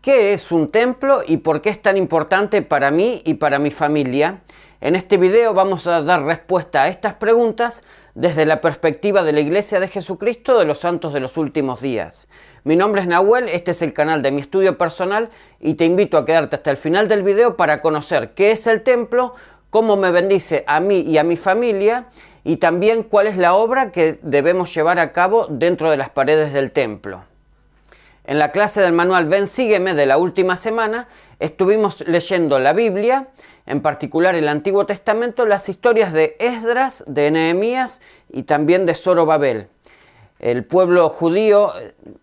¿Qué es un templo y por qué es tan importante para mí y para mi familia? En este video vamos a dar respuesta a estas preguntas desde la perspectiva de la Iglesia de Jesucristo de los Santos de los Últimos Días. Mi nombre es Nahuel, este es el canal de mi estudio personal y te invito a quedarte hasta el final del video para conocer qué es el templo, cómo me bendice a mí y a mi familia y también cuál es la obra que debemos llevar a cabo dentro de las paredes del templo. En la clase del manual Ven, Sígueme de la última semana estuvimos leyendo la Biblia, en particular el Antiguo Testamento, las historias de Esdras, de Nehemías y también de Zorobabel. El pueblo judío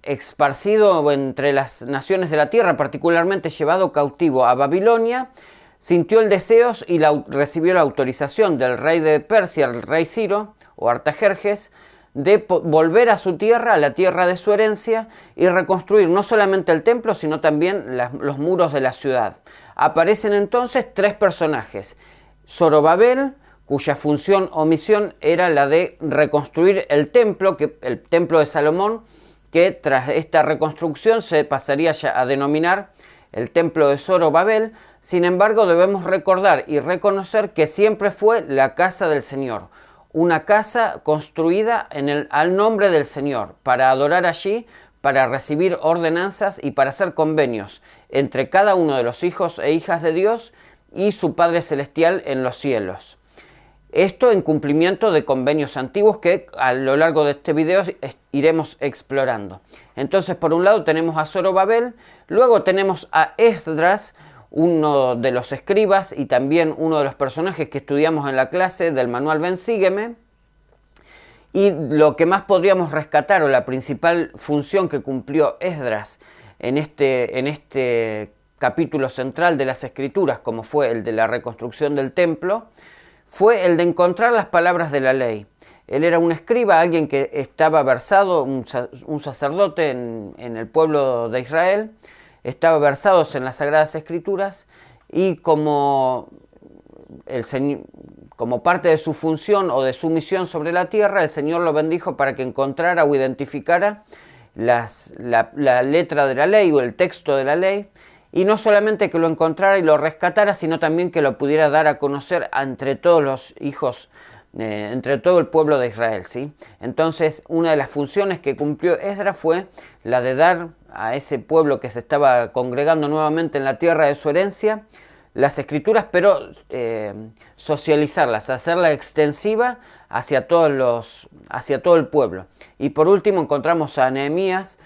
esparcido entre las naciones de la tierra, particularmente llevado cautivo a Babilonia, sintió el deseo y recibió la autorización del rey de Persia, el rey Ciro o Artajerjes, de volver a su tierra, a la tierra de su herencia, y reconstruir no solamente el templo, sino también los muros de la ciudad. Aparecen entonces tres personajes: Zorobabel, cuya función o misión era la de reconstruir el templo de Salomón, que tras esta reconstrucción se pasaría ya a denominar el templo de Zorobabel. Sin embargo, debemos recordar y reconocer que siempre fue la casa del Señor, una casa construida al nombre del Señor, para adorar allí, para recibir ordenanzas y para hacer convenios entre cada uno de los hijos e hijas de Dios y su Padre Celestial en los cielos. Esto en cumplimiento de convenios antiguos que a lo largo de este video iremos explorando. Entonces, por un lado tenemos a Zorobabel, luego tenemos a Esdras, uno de los escribas y también uno de los personajes que estudiamos en la clase del manual Ven, Sígueme. Y lo que más podríamos rescatar, o la principal función que cumplió Esdras en este capítulo central de las Escrituras, como fue el de la reconstrucción del templo, fue el de encontrar las palabras de la ley. Él era un escriba, alguien que estaba versado, un sacerdote en el pueblo de Israel, estaba versado en las Sagradas Escrituras, y como parte de su función o de su misión sobre la tierra, el Señor lo bendijo para que encontrara o identificara la letra de la ley o el texto de la ley, y no solamente que lo encontrara y lo rescatara, sino también que lo pudiera dar a conocer entre todos los hijos, entre todo el pueblo de Israel, ¿sí? Entonces, una de las funciones que cumplió Esdras fue la de dar a ese pueblo que se estaba congregando nuevamente en la tierra de su herencia las Escrituras, pero socializarlas, hacerla extensiva hacia todo el pueblo. Y por último encontramos a Nehemías,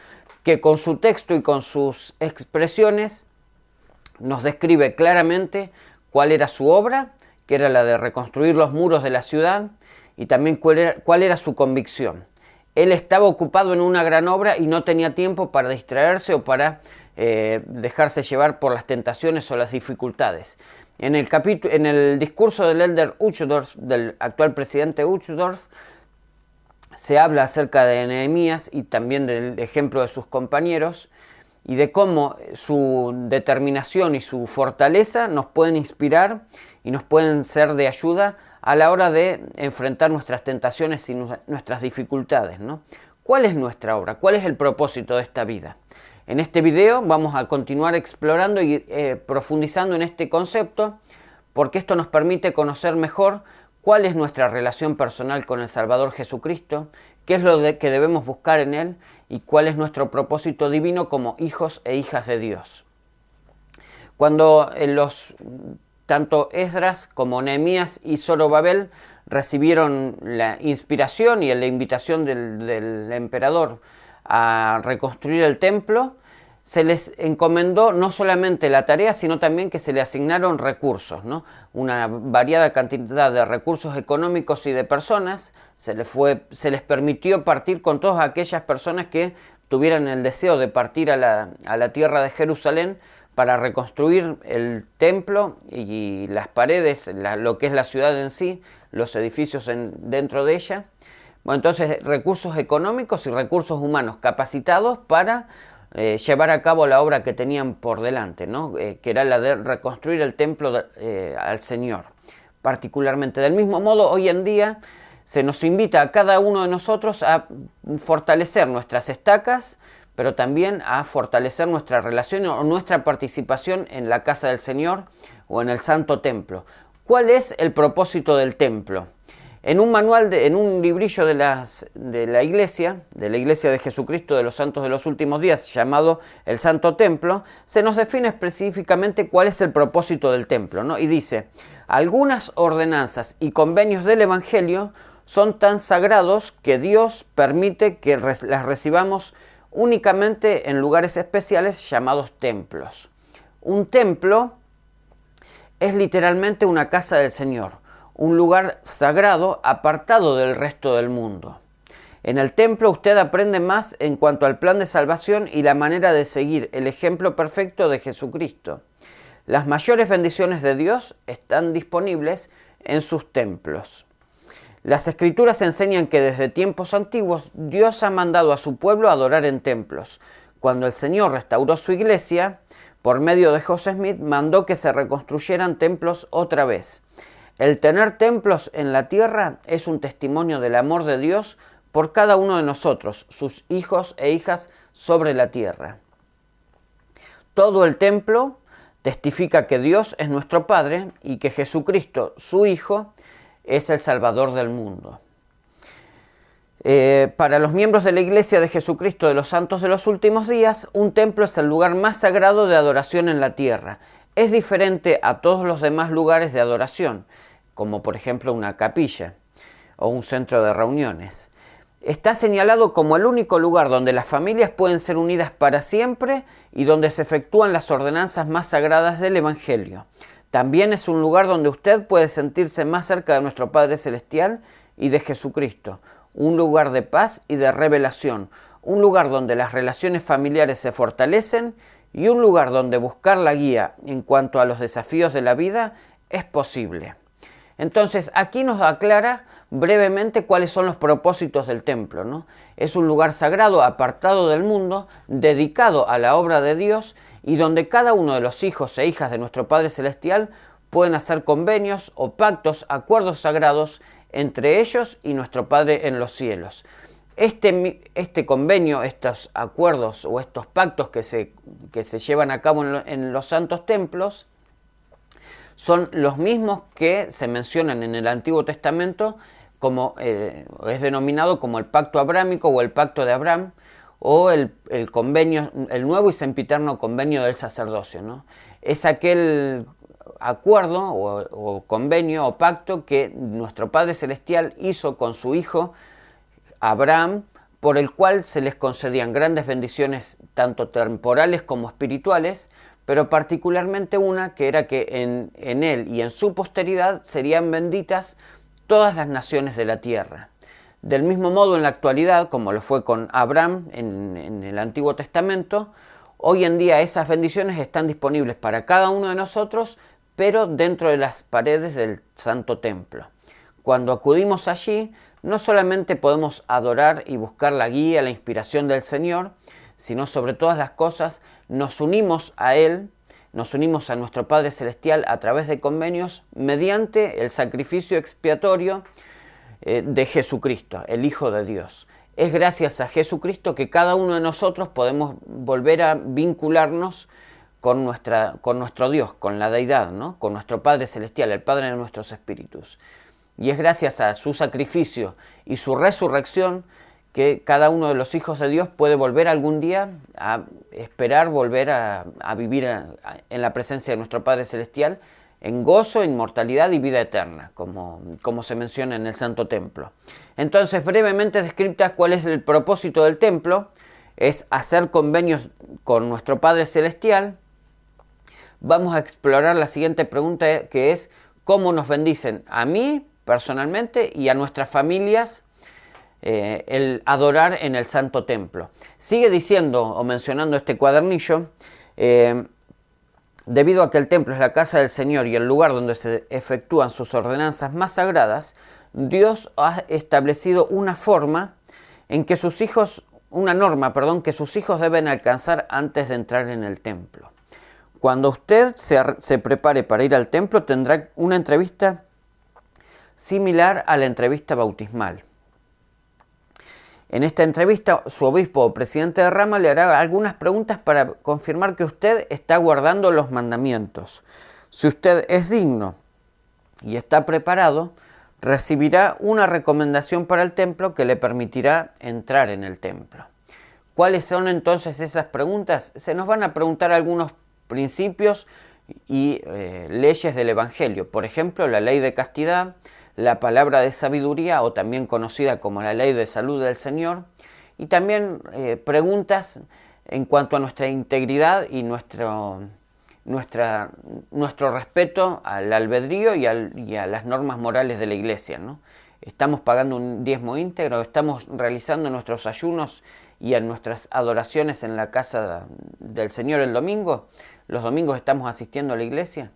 que con su texto y con sus expresiones nos describe claramente cuál era su obra, que era la de reconstruir los muros de la ciudad, y también cuál era su convicción. Él estaba ocupado en una gran obra y no tenía tiempo para distraerse o para dejarse llevar por las tentaciones o las dificultades. En el discurso del Elder Uchtdorf, del actual presidente Uchtdorf, se habla acerca de Nehemías y también del ejemplo de sus compañeros y de cómo su determinación y su fortaleza nos pueden inspirar y nos pueden ser de ayuda a la hora de enfrentar nuestras tentaciones y nuestras dificultades, ¿no? ¿Cuál es nuestra obra? ¿Cuál es el propósito de esta vida? En este video vamos a continuar explorando y profundizando en este concepto, porque esto nos permite conocer mejor cuál es nuestra relación personal con el Salvador Jesucristo, qué es lo que debemos buscar en Él y cuál es nuestro propósito divino como hijos e hijas de Dios. Cuando tanto Esdras como Nehemías y Zorobabel recibieron la inspiración y la invitación del emperador a reconstruir el templo, se les encomendó no solamente la tarea, sino también que se le asignaron recursos, ¿no? Una variada cantidad de recursos económicos y de personas. Se les permitió partir con todas aquellas personas que tuvieran el deseo de partir a la tierra de Jerusalén para reconstruir el templo y las paredes, lo que es la ciudad en sí, los edificios dentro de ella. Bueno, entonces recursos económicos y recursos humanos capacitados para llevar a cabo la obra que tenían por delante, ¿no? Que era la de reconstruir el templo al Señor. Particularmente, del mismo modo, hoy en día se nos invita a cada uno de nosotros a fortalecer nuestras estacas pero también a fortalecer nuestra relación o nuestra participación en la casa del Señor o en el Santo Templo. ¿Cuál es el propósito del templo? En un manual, en un librillo de la Iglesia de Jesucristo de los Santos de los Últimos Días, llamado el Santo Templo, se nos define específicamente cuál es el propósito del templo, ¿no? Y dice: algunas ordenanzas y convenios del Evangelio son tan sagrados que Dios permite que las recibamos únicamente en lugares especiales llamados templos. Un templo es literalmente una casa del Señor, un lugar sagrado apartado del resto del mundo. En el templo usted aprende más en cuanto al plan de salvación y la manera de seguir el ejemplo perfecto de Jesucristo. Las mayores bendiciones de Dios están disponibles en sus templos. Las Escrituras enseñan que desde tiempos antiguos Dios ha mandado a su pueblo a adorar en templos. Cuando el Señor restauró su iglesia, por medio de José Smith, mandó que se reconstruyeran templos otra vez. El tener templos en la tierra es un testimonio del amor de Dios por cada uno de nosotros, sus hijos e hijas sobre la tierra. Todo el templo testifica que Dios es nuestro Padre y que Jesucristo, su Hijo, es el Salvador del mundo. Para los miembros de la Iglesia de Jesucristo de los Santos de los Últimos Días, un templo es el lugar más sagrado de adoración en la tierra. Es diferente a todos los demás lugares de adoración, como por ejemplo una capilla o un centro de reuniones. Está señalado como el único lugar donde las familias pueden ser unidas para siempre y donde se efectúan las ordenanzas más sagradas del Evangelio. También es un lugar donde usted puede sentirse más cerca de nuestro Padre Celestial y de Jesucristo. Un lugar de paz y de revelación. Un lugar donde las relaciones familiares se fortalecen y un lugar donde buscar la guía en cuanto a los desafíos de la vida es posible. Entonces, aquí nos aclara brevemente cuáles son los propósitos del templo, ¿no? Es un lugar sagrado, apartado del mundo, dedicado a la obra de Dios y donde cada uno de los hijos e hijas de nuestro Padre Celestial pueden hacer convenios o pactos, acuerdos sagrados entre ellos y nuestro Padre en los cielos. Este convenio, estos acuerdos o estos pactos que se llevan a cabo en los santos templos son los mismos que se mencionan en el Antiguo Testamento, como es denominado como el pacto abrámico o el pacto de Abraham, o el convenio, el nuevo y sempiterno convenio del sacerdocio, ¿no? Es aquel acuerdo o convenio o pacto que nuestro Padre Celestial hizo con su Hijo Abraham, por el cual se les concedían grandes bendiciones tanto temporales como espirituales, pero particularmente una que era que en él y en su posteridad serían benditas todas las naciones de la tierra. Del mismo modo, en la actualidad, como lo fue con Abraham en el Antiguo Testamento, hoy en día esas bendiciones están disponibles para cada uno de nosotros, pero dentro de las paredes del Santo Templo. Cuando acudimos allí, no solamente podemos adorar y buscar la guía, la inspiración del Señor, sino sobre todas las cosas nos unimos a Él, nos unimos a nuestro Padre Celestial a través de convenios mediante el sacrificio expiatorio de Jesucristo, el Hijo de Dios. Es gracias a Jesucristo que cada uno de nosotros podemos volver a vincularnos con nuestro Dios, con la deidad, ¿no? Con nuestro Padre Celestial, el Padre de nuestros espíritus. Y es gracias a su sacrificio y su resurrección que cada uno de los hijos de Dios puede volver algún día a esperar, volver a vivir en la presencia de nuestro Padre Celestial en gozo, inmortalidad y vida eterna, como se menciona en el Santo Templo. Entonces, brevemente descrita cuál es el propósito del templo, es hacer convenios con nuestro Padre Celestial. Vamos a explorar la siguiente pregunta, que es cómo nos bendicen a mí personalmente y a nuestras familias el adorar en el Santo Templo. Sigue diciendo o mencionando este cuadernillo, debido a que el templo es la casa del Señor y el lugar donde se efectúan sus ordenanzas más sagradas, Dios ha establecido una norma que sus hijos deben alcanzar antes de entrar en el templo. Cuando usted se prepare para ir al templo, tendrá una entrevista similar a la entrevista bautismal. En esta entrevista, su obispo o presidente de rama le hará algunas preguntas para confirmar que usted está guardando los mandamientos. Si usted es digno y está preparado, recibirá una recomendación para el templo que le permitirá entrar en el templo. ¿Cuáles son entonces esas preguntas? Se nos van a preguntar algunos principios y leyes del Evangelio. Por ejemplo, la ley de castidad, la palabra de sabiduría, o también conocida como la ley de salud del Señor, y también preguntas en cuanto a nuestra integridad y nuestro respeto al albedrío y a las normas morales de la Iglesia, ¿no? ¿Estamos pagando un diezmo íntegro? ¿Estamos realizando nuestros ayunos y en nuestras adoraciones en la casa del Señor el domingo? ¿Los domingos estamos asistiendo a la iglesia?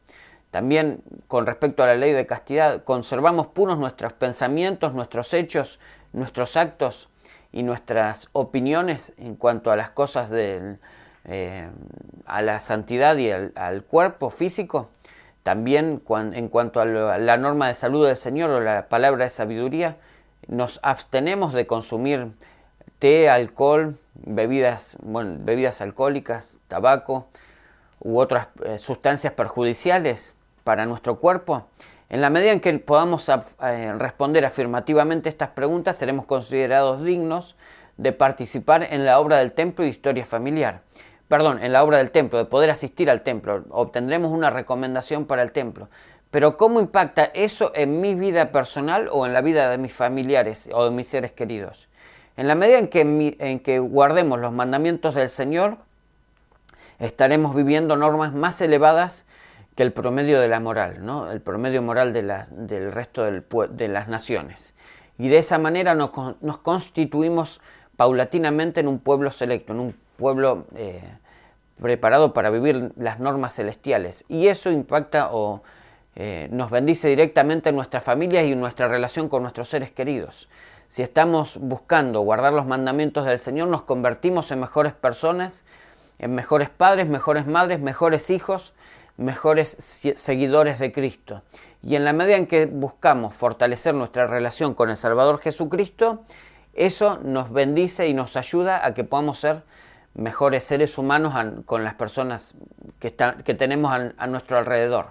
También, con respecto a la ley de castidad, ¿conservamos puros nuestros pensamientos, nuestros hechos, nuestros actos y nuestras opiniones en cuanto a las cosas a la santidad y al cuerpo físico? También, en cuanto a la norma de salud del Señor o la palabra de sabiduría, ¿nos abstenemos de consumir té, alcohol, bebidas alcohólicas, tabaco u otras sustancias perjudiciales para nuestro cuerpo? En la medida en que podamos responder afirmativamente estas preguntas, seremos considerados dignos de participar en la obra del templo y historia familiar. En la obra del templo, de poder asistir al templo. Obtendremos una recomendación para el templo. Pero ¿cómo impacta eso en mi vida personal o en la vida de mis familiares o de mis seres queridos? En la medida en que guardemos los mandamientos del Señor, estaremos viviendo normas más elevadas que el promedio de la moral, ¿no? El promedio moral del resto de las naciones. Y de esa manera nos constituimos paulatinamente en un pueblo selecto, en un pueblo preparado para vivir las normas celestiales. Y eso impacta o nos bendice directamente en nuestras familias y en nuestra relación con nuestros seres queridos. Si estamos buscando guardar los mandamientos del Señor, nos convertimos en mejores personas, en mejores padres, mejores madres, mejores hijos, mejores seguidores de Cristo. Y en la medida en que buscamos fortalecer nuestra relación con el Salvador Jesucristo, eso nos bendice y nos ayuda a que podamos ser mejores seres humanos con las personas que tenemos a nuestro alrededor.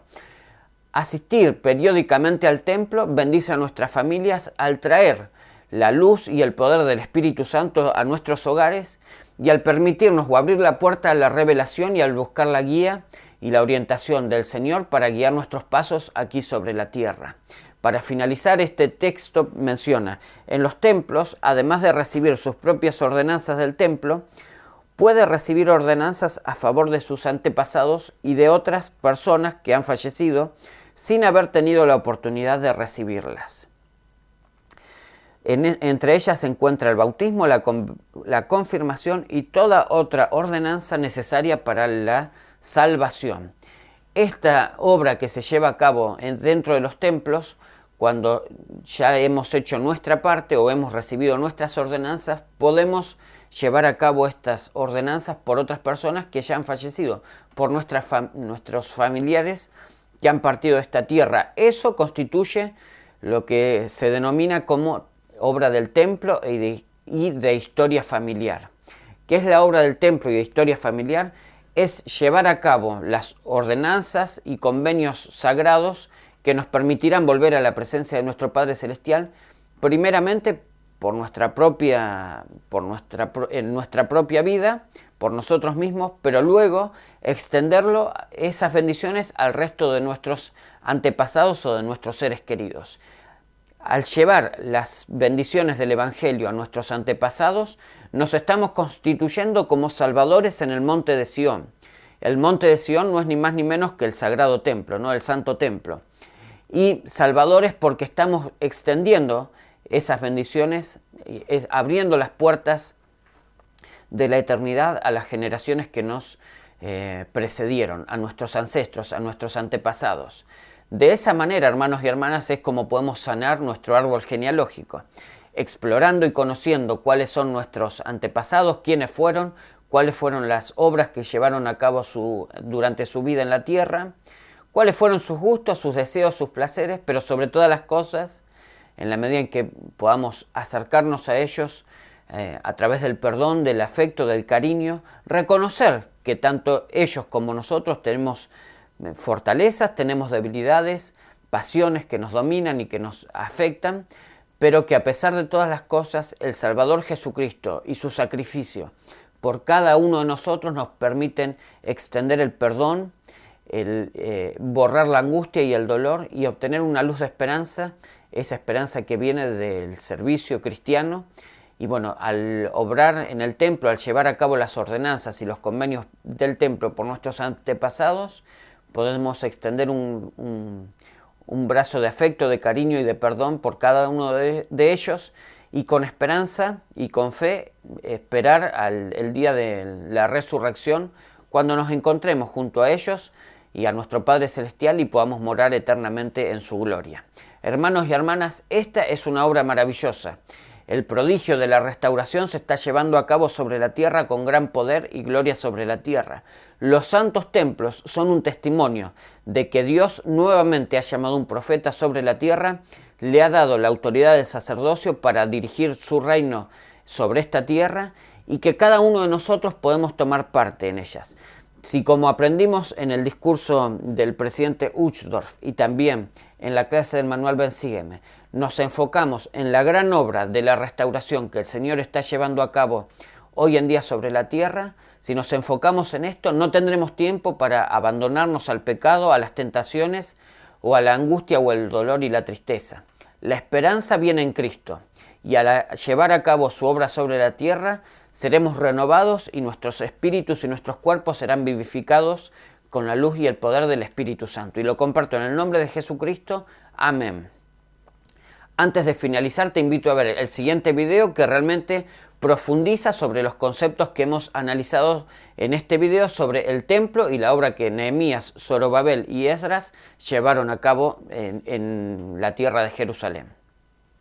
Asistir periódicamente al templo bendice a nuestras familias al traer la luz y el poder del Espíritu Santo a nuestros hogares y al permitirnos o abrir la puerta a la revelación y al buscar la guía y la orientación del Señor para guiar nuestros pasos aquí sobre la tierra. Para finalizar, este texto menciona: en los templos, además de recibir sus propias ordenanzas del templo, puede recibir ordenanzas a favor de sus antepasados y de otras personas que han fallecido sin haber tenido la oportunidad de recibirlas. Entre ellas se encuentra el bautismo, la confirmación y toda otra ordenanza necesaria para la salvación. Esta obra que se lleva a cabo dentro de los templos, cuando ya hemos hecho nuestra parte o hemos recibido nuestras ordenanzas, podemos llevar a cabo estas ordenanzas por otras personas que ya han fallecido, por nuestros familiares que han partido de esta tierra. Eso constituye lo que se denomina como obra del templo y de historia familiar. ¿Qué es la obra del templo y de historia familiar? Es llevar a cabo las ordenanzas y convenios sagrados que nos permitirán volver a la presencia de nuestro Padre Celestial, primeramente en nuestra propia vida, por nosotros mismos, pero luego extenderlo, esas bendiciones, al resto de nuestros antepasados o de nuestros seres queridos. Al llevar las bendiciones del Evangelio a nuestros antepasados, nos estamos constituyendo como salvadores en el monte de Sión. El monte de Sión no es ni más ni menos que el sagrado templo, ¿no? El santo templo. Y salvadores porque estamos extendiendo esas bendiciones, abriendo las puertas de la eternidad a las generaciones que nos precedieron, a nuestros ancestros, a nuestros antepasados. De esa manera, hermanos y hermanas, es como podemos sanar nuestro árbol genealógico, explorando y conociendo cuáles son nuestros antepasados, quiénes fueron, cuáles fueron las obras que llevaron a cabo durante su vida en la tierra, cuáles fueron sus gustos, sus deseos, sus placeres, pero sobre todas las cosas, en la medida en que podamos acercarnos a ellos, a través del perdón, del afecto, del cariño, reconocer que tanto ellos como nosotros tenemos fortalezas, tenemos debilidades, pasiones que nos dominan y que nos afectan, pero que a pesar de todas las cosas, el Salvador Jesucristo y su sacrificio por cada uno de nosotros nos permiten extender el perdón, borrar la angustia y el dolor y obtener una luz de esperanza, esa esperanza que viene del servicio cristiano. Y bueno, al obrar en el templo, al llevar a cabo las ordenanzas y los convenios del templo por nuestros antepasados, podemos extender un brazo de afecto, de cariño y de perdón por cada uno de ellos, y con esperanza y con fe esperar el día de la resurrección, cuando nos encontremos junto a ellos y a nuestro Padre Celestial y podamos morar eternamente en su gloria. Hermanos y hermanas, esta es una obra maravillosa. El prodigio de la restauración se está llevando a cabo sobre la tierra con gran poder y gloria sobre la tierra. Los santos templos son un testimonio de que Dios nuevamente ha llamado un profeta sobre la tierra, le ha dado la autoridad del sacerdocio para dirigir su reino sobre esta tierra y que cada uno de nosotros podemos tomar parte en ellas. Si, como aprendimos en el discurso del presidente Uchtdorf y también en la clase del manual Ven Sígueme, nos enfocamos en la gran obra de la restauración que el Señor está llevando a cabo hoy en día sobre la tierra, si nos enfocamos en esto, no tendremos tiempo para abandonarnos al pecado, a las tentaciones o a la angustia o el dolor y la tristeza. La esperanza viene en Cristo y al llevar a cabo su obra sobre la tierra, seremos renovados y nuestros espíritus y nuestros cuerpos serán vivificados con la luz y el poder del Espíritu Santo. Y lo comparto en el nombre de Jesucristo. Amén. Antes de finalizar, te invito a ver el siguiente video que realmente profundiza sobre los conceptos que hemos analizado en este video sobre el templo y la obra que Nehemías, Zorobabel y Esdras llevaron a cabo en la tierra de Jerusalén.